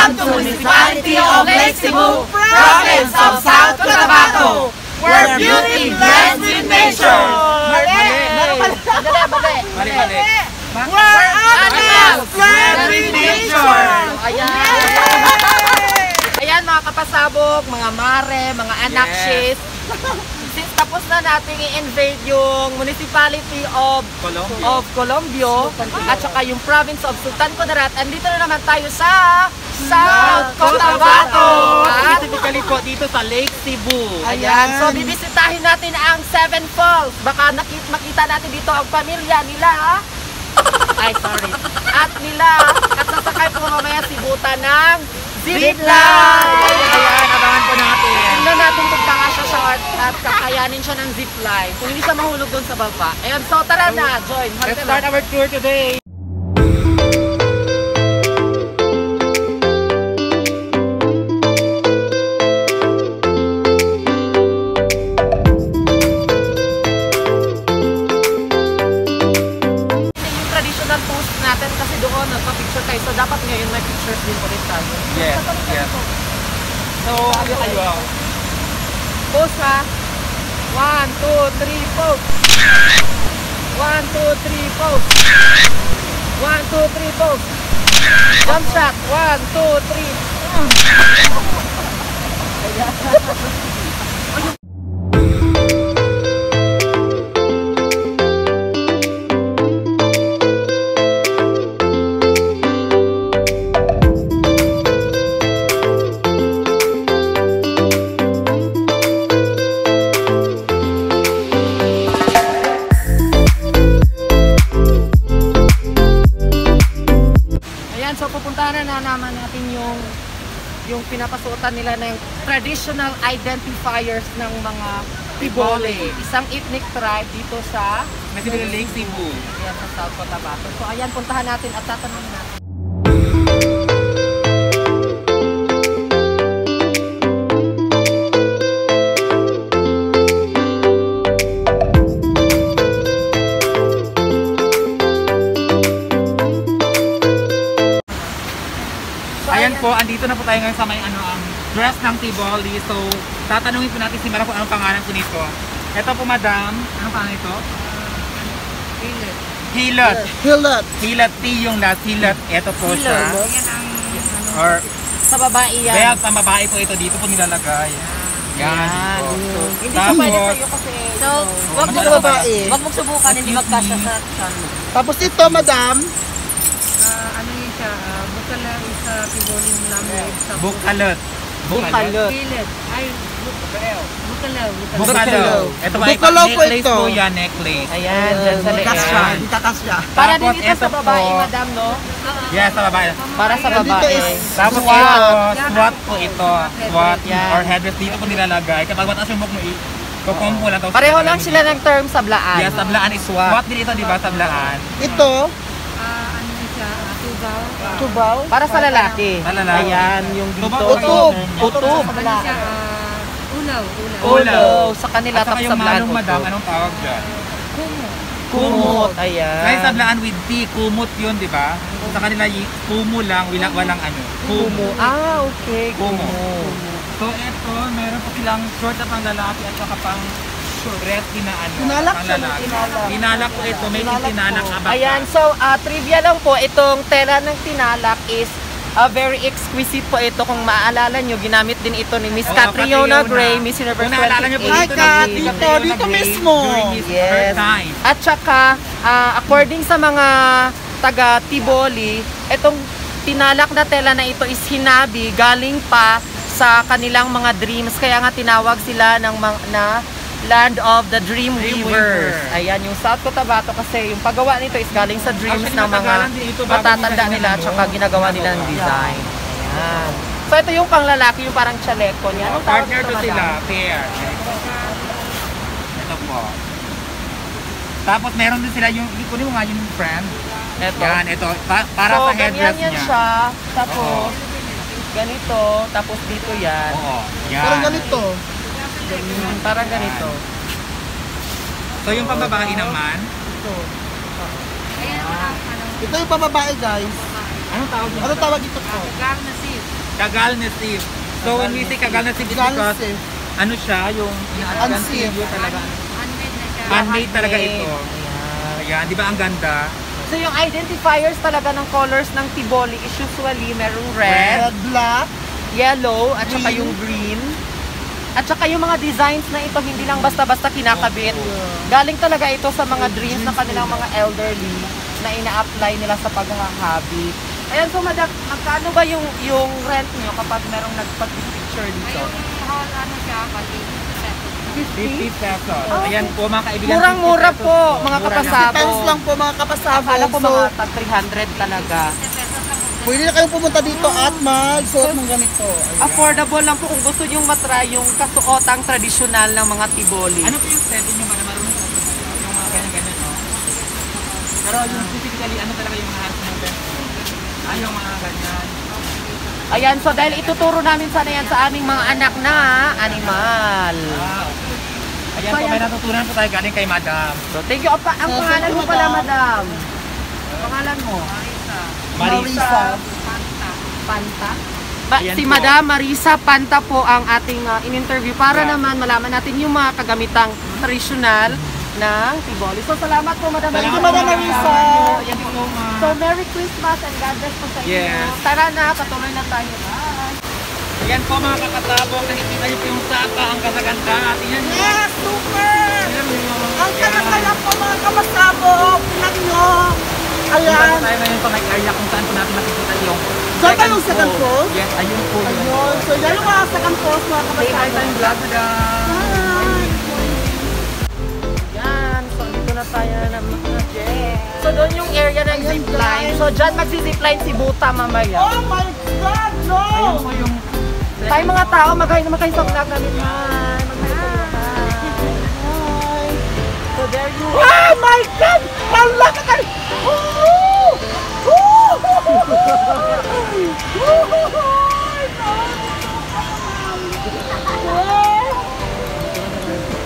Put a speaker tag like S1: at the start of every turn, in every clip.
S1: Welcome to Municipality of Lake Cebu, Province of South Cotabato, where beauty blends with nature.
S2: Mali.
S1: Where animals blend with nature.
S3: Ayan mga kapasabog, mga mare, mga anakshis. Since tapos na natin i-invade yung Municipality of Colombio at saka yung Province of Sultan Kudarat, andito na naman tayo sa South Cotabato.
S2: Specifically po dito sa Lake Cebu.
S3: Ayan, so bibisitahin natin ang Seven Falls. Baka makita natin dito ang pamilya nila. Ay, sorry. At sasakay po mamaya si Buta ng zipline.
S2: Ayan, abangan po natin.
S3: Tingnan natin kung kakasya siya at kakayanin siya ng zipline. Kung hindi siya mahulog doon sa baba. Ayan, so tara na, join.
S2: Let's start our tour today.
S3: Natin kasi doon nagpa-picture tayo, so dapat ngayon may pictures din ulit tayo.
S2: Yes. So, ano kayo?
S3: Pose ha? 1, 2, 3, pose! 1, 2, 3, pose! 1, 2, 3, pose! Jump shot! 1, 2, 3! So pupuntahan na naman natin yung pinapasuotan nila ng traditional identifiers ng mga Tiboli, isang ethnic tribe dito sa
S2: Lake Cebu.
S3: Ayan, sa South Cotabato. So ayan, puntahan natin at tatanungin natin.
S2: Ayan po, andito na po tayo ngayon sa may ang dress ng Tiboli. So, tatanungin po natin si Mara kung anong pangalan po nito. Ito po, madam. Anong pangalan ito? Hilot. Hilot T yung last. Hilot. Ito po siya. Or,
S3: Sa babae yan.
S2: kaya sa babae po ito, dito po nilalagay. Yan.
S3: Hindi siya pwede sa'yo kasi wag mong subukan, hindi magkasya sa chan.
S1: Tapos ito, madam.
S4: Ano yun siya? Bukala is Tiboli language.
S2: Bukalot.
S4: Pilit. Ay,
S2: Bukalaw. Ito ba?
S1: Bukalaw po
S2: Necklace
S1: ito.
S2: po yan, necklace.
S3: Ayan, dyan sa
S1: Kasya,
S3: leeg.
S1: hindi kakasya.
S3: Para
S2: Tapos
S3: din ito sa
S2: ito
S3: babae,
S2: po.
S3: madam, no?
S2: Yes, sa babae.
S3: Para sa
S1: Dito
S3: babae.
S1: is
S2: Tapos
S1: SWAT.
S2: ito, SWAT po ito. SWAT
S3: Yan.
S2: or headdress dito po nilalagay. Kapag mataas yung book mo, kukumpo lang.
S3: Pareho lang sila ng term sa blaan.
S2: Yes, sablaan is SWAT din ito, di ba? Sablaan.
S1: Ito,
S4: Ano yun siya? Tubaw.
S1: tubaw.
S3: Para sa lalaki.
S2: Sa lalaki.
S3: Ayan, yung dito.
S2: Tubaw.
S1: Utub.
S4: Ano siya? Ulaw.
S3: Ulo. Sa kanila,
S2: At saka
S3: tapos
S2: yung
S3: sa blaan.
S2: manong madam, anong tawag dyan?
S3: Kumot. Ayan.
S2: Kaya sablaan with T, kumot yun, di ba? Sa kanila, kumo lang, walang ano.
S3: Kumo. Ah, okay.
S2: Kumo.
S3: Kumo.
S2: So ito, meron po silang short na pang lalaki at saka pang dress na ano.
S1: Tinalak
S2: pang
S1: siya,
S2: lalaki.
S1: tinalak.
S2: Tinalak po ito, may tinalak abaka.
S3: Ayan, so trivia lang po, itong tela ng tinalak is very exquisite po ito. Kung maaalala nyo, ginamit din ito ni Miss
S2: Oo,
S3: Catriona
S2: Catriona.
S3: Gray, Miss Universe
S2: Kung naalala nyo po
S3: 28.
S1: Hi,
S2: dito,
S1: Kat.
S2: ni
S1: Dito,
S2: Catriona
S1: dito
S2: Gray
S1: mismo.
S2: during his
S3: Yes.
S2: her time.
S3: At saka, according sa mga taga Tiboli, itong tinalak na tela na ito is hinabi galing pa sa kanilang mga dreams. Kaya nga tinawag sila ng na Land of the Dream Weavers. Ayan, yung South Cotabato kasi yung paggawa nito is galing sa dreams
S2: Actually,
S3: ng mga
S2: matagalan din ito bago
S3: matatanda
S2: nila
S3: nila at saka ginagawa nila ng design. Ayan. So ito yung panglalaki, yung parang chaleco niya. Anong tawag
S2: Partner
S3: ito,
S2: to sila,
S3: madam?
S2: pair. Ito po. Tapos meron din sila yung, kunin mo nga yung friend.
S3: Ito.
S2: Yan, ito. Para
S3: So,
S2: sa headdress
S3: ganyan yan
S2: niya.
S3: siya. Tapos, ganito. Tapos dito yan.
S2: Oo. Yan.
S1: Parang ganito.
S3: Parang ganito.
S2: So yung pambabae naman,
S3: Ito.
S4: Ayan, ano,
S1: Ito yung pababae, guys.
S2: anong tawag yun?
S1: Ano tawag ito po?
S4: garna silk.
S2: Kagal Nasib. So when we say Kagal Nasib, it's because ano siya, yung
S1: Unseen.
S2: talaga.
S4: Handmade na siya.
S2: Handmade talaga ito. Ayan, di ba ang ganda?
S3: So yung identifiers talaga ng colors ng Tiboli is usually merong red,
S1: black,
S3: yellow, at saka yung green. At saka yung mga designs na ito hindi lang basta-basta kinakabit. Galing talaga ito sa mga dreams ng kanilang mga elderly na ina-apply nila sa paghahabit. Ayan, so madam, magkano ba yung rent nyo kapag merong nagpag-picture dito?
S4: Ayun, ano siya, pati
S2: 50 pesos. Ayan po mga kaibigan.
S3: Murang-mura po, mga
S2: Mura lang.
S3: kapasabong.
S1: pesos lang po mga kapasabong.
S3: Akala ko
S1: So,
S3: mga tag 300 talaga.
S4: pesos lang po.
S1: pwede na kayong pumunta dito at magsuot ng ganito.
S3: Affordable lang po kung gusto nyo matry yung kasuotang tradisyonal ng mga Tiboli.
S2: Ano po yung setting nyo para marunong sa yung mga ganyan-ganyan, no? Pero yung physically, ano talaga yung mga hands movements? Yung mga ganyan.
S3: Ayan, so dahil ituturo namin sana yan sa aming mga anak na animal.
S2: Ayan
S3: So,
S2: po, may natutunan po tayo galing kay Madam.
S3: So thank you. Opa, ang pangalan mo pala, madam? Pangalan mo?
S2: Marisa.
S3: Panta?
S2: Ayan
S3: Si
S2: po.
S3: Madam Marisa Panta po ang ating in-interview para naman malaman natin yung mga kagamitang tradisyonal ng Tiboli. So salamat po, Madam
S2: Salamat
S3: Marisa.
S2: po,
S1: Madam Marisa.
S2: Ayan po,
S3: So Merry Christmas and God bless po sa inyo.
S2: Yes.
S3: Tara na, patuloy na tayo. Bye!
S2: Ayan po mga kakasabong, nakikita niyo po yung sapa, ang kasaganda. Tingnan niyo.
S1: Yes, super!
S2: Tingnan niyo.
S1: Ang saya-saya po mga kapasabong. Tingnan nyo.
S2: Punta
S1: Ayan.
S2: po tayo ngayon sa may area kung saan po natin makikita yung
S1: Saan ba yung second post?
S2: Yes, ayun po yun.
S1: Ayun. So, yan yung mga second post mga
S2: Say hi
S1: kapasabong.
S2: tayong vlog, Madam.
S3: Yan, so dito na tayo na mga Jen. So doon yung area ng zipline. So dyan magsi-zipline si Buta mamaya.
S1: Oh my God, no!
S2: Ayun po yung
S3: Tayo mga tao, mag-hi naman kayo sa vlog namin. Hi! Mag-hi kayo. Hi! So there you are.
S1: Oh my God! Malaki ka!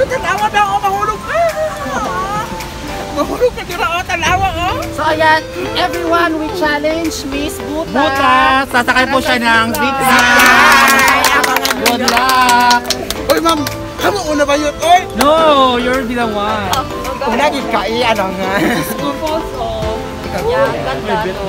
S1: Tanawa na ako, mahulog ka! Mahulog ka dira ako, tanawa oh!
S3: So ayan, everyone, we challenge Miss Buta.
S2: Buta, sasakay po siya ng zipline. Good luck!
S1: Uy ma'am, kamo una ba yun? Uy!
S2: No, you're the one.
S1: Una gid ka ano nga.
S3: Kupos, oh. Yan, ganda, no?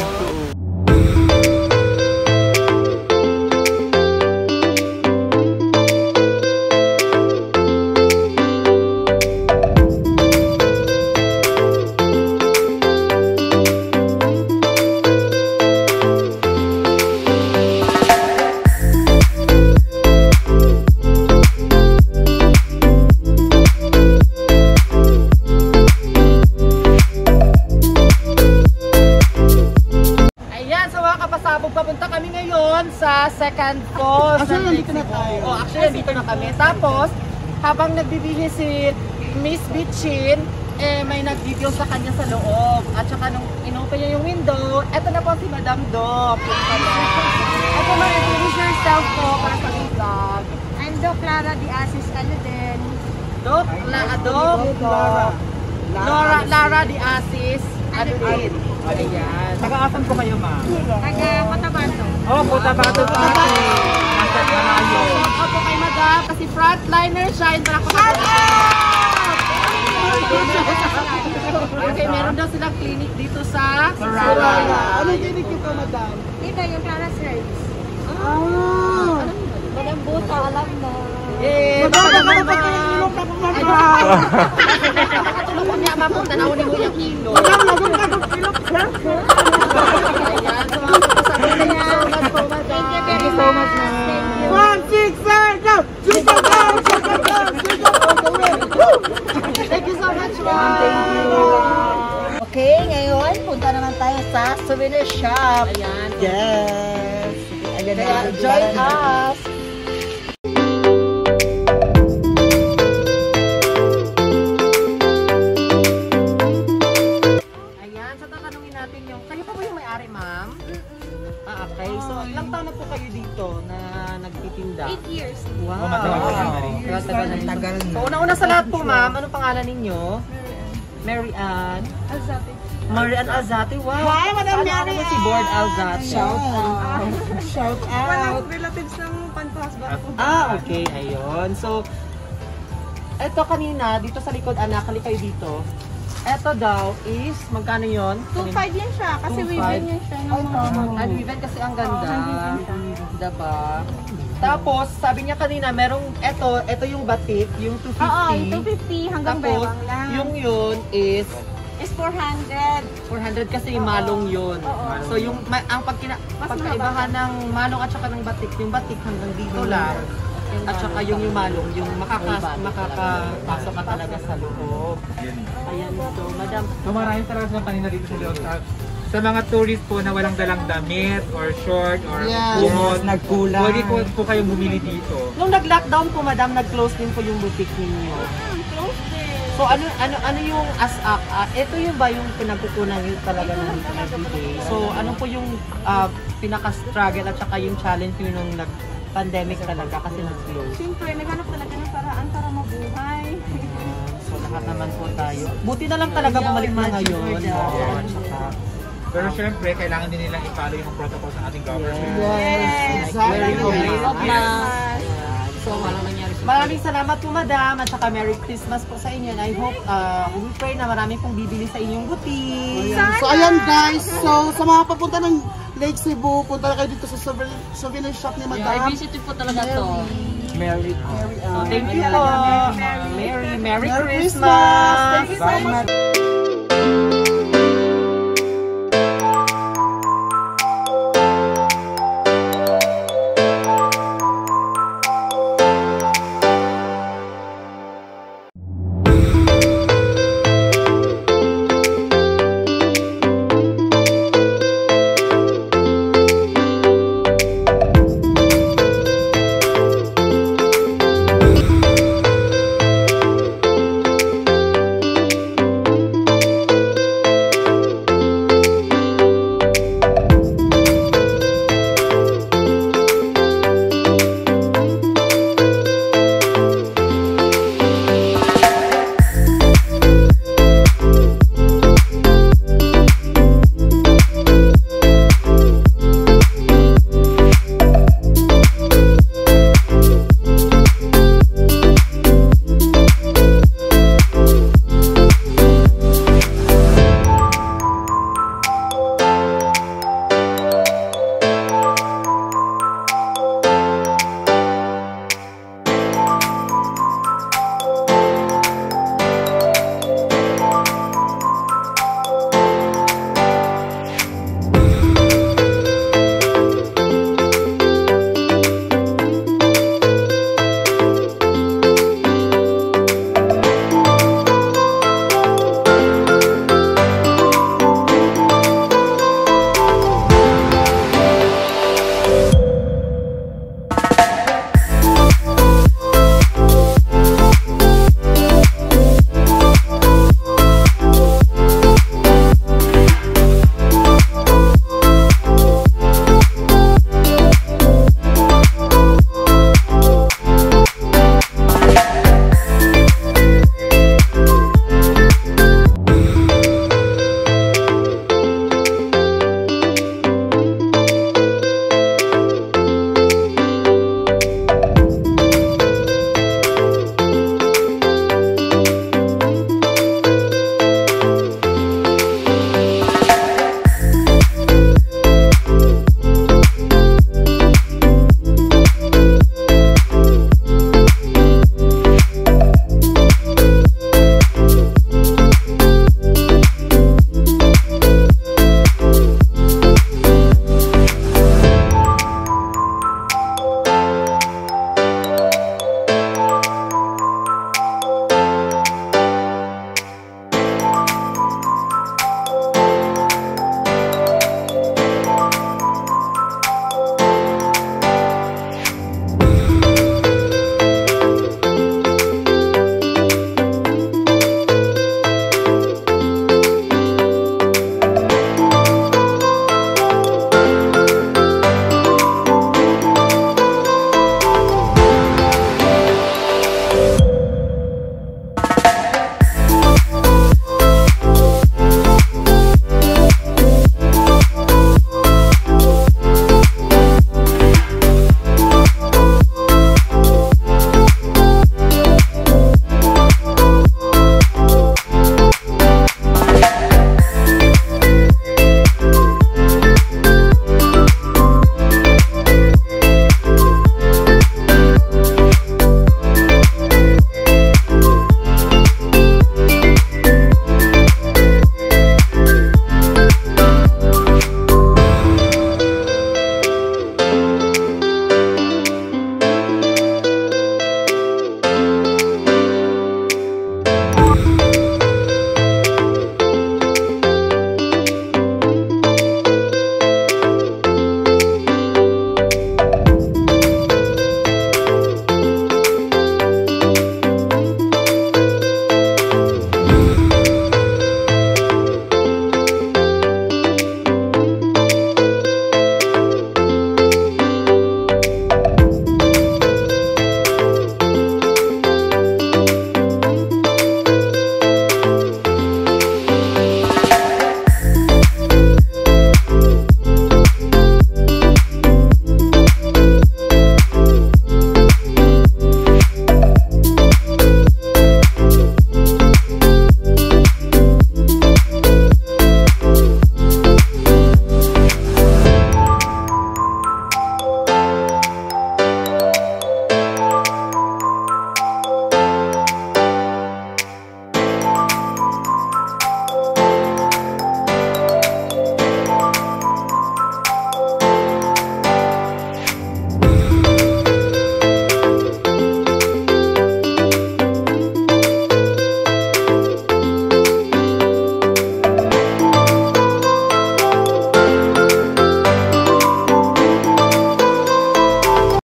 S3: Papunta kami ngayon sa second post.
S1: Actually, nandito na tayo.
S3: Oh, actually, nandito na kami. Tapos, habang nagbibili si Miss Bitchin, may nag-video sa kanya sa loob. At saka nung inopen niya yung window, eto na po si Madam Doc. Yung pala. Ako ma-introduce yourself po para sa vlog.
S4: I'm Doc Lara de Asis Aluden.
S3: Doc, Lara de Asis. Aluden. Ayan.
S2: Taga-asan po kayo, ma'am?
S4: Taga Cotabato.
S2: Oh, Cotabato City. Nasa Malayo.
S3: Shout out po kay Madam kasi frontliner siya. Para ko Okay, meron daw silang clinic dito sa
S1: Soraya. Ano dinig kita, madam?
S4: Dito yung Clara Service.
S1: Ah!
S4: Madam Buta, alam mo.
S3: Eh,
S1: Madam,
S3: baka naman
S1: nakakapag ilong na po, madam.
S3: Nakatulog ko niya, ma'am, tanawin mo yung kilo.
S1: Madam, lagong ka ng ilong, sir.
S3: Ayan, so mga kapasabay na yan.
S4: Thank you very much. Thank you.
S1: 1, 6, 7, go! Super down, super down, super all the way. Woo!
S3: Thank you so much, ma'am. Thank you.
S5: Okay, ngayon punta naman tayo sa souvenir shop.
S3: Ayan.
S1: Yes!
S5: Ayan
S3: Kaya
S5: na,
S3: join us. Ayan, so tatanungin natin yung, kayo pa ba yung may-ari, ma'am? Okay. So, ilang taon na po kayo dito na nagtitinda?
S4: 8 years.
S3: Wow.
S2: matagal na rin.
S3: Tagal na rin. So, una-una sa lahat po, ma'am, anong pangalan ninyo? Mary Ann.
S4: Alzate.
S3: Marian Alzate, wow.
S5: Hi, Madam
S3: Ano
S5: Marian.
S3: si Board Alzate?
S5: Shout out.
S4: Relatives ng pantas-husband ko.
S3: Okay, ayun. So, eto kanina, dito sa likod, anak, hali kayo dito. Eto daw is, magkano yun?
S4: 2.5 yan siya, kasi
S3: 2.5.
S4: weaving yan siya ng mga...
S3: Unweaven kasi ang ganda. Diba? Tapos, sabi niya kanina, merong, eto yung batik, yung 250.
S4: Oo, yung 250 hanggang
S3: Tapos,
S4: bewang lang.
S3: yung yun is
S4: is 400.
S3: 400 kasi malong yun. So, yung, ang pagkaibahan ng malong at saka ng batik, yung batik hanggang dito lang. At saka yung malong, yung makakapasok ka talaga sa loob. Ayan ito, madam.
S2: So maraming talaga silang kanina dito sa loob. Sa mga tourist po na walang dalang damit or short or kumot,
S3: nagkulang.
S2: pwede po kayong bumili dito.
S3: Nung nag-lockdown po, madam, nag-close din po yung boutique ninyo.
S4: Close din.
S3: So ano yung ito yung ba yung pinagkukunan nyo talaga ng everyday? So ano po yung pinaka-struggle at saka yung challenge nyo nung nag-pandemic talaga kasi nag-close?
S4: Siyempre, naghanap talaga ng paraan para mabuhay.
S3: So lahat naman po tayo. Buti na lang talaga bumalik na ngayon.
S2: Pero syempre, kailangan din nilang i-follow yung protocols ng ating government.
S3: Yes,
S2: Very
S3: exactly.
S2: So,
S3: Maraming salamat po, madam, at saka Merry Christmas po sa inyo. And I hope, we pray na marami pong bibili sa inyong boutique.
S6: So ayan guys, so sa mga papunta ng Lake Cebu, punta na kayo dito sa souvenir shop ni Madam.
S5: Visit po talaga to.
S3: Merry Thank you po. Merry
S6: Merry
S3: Christmas.
S6: Thank you so much.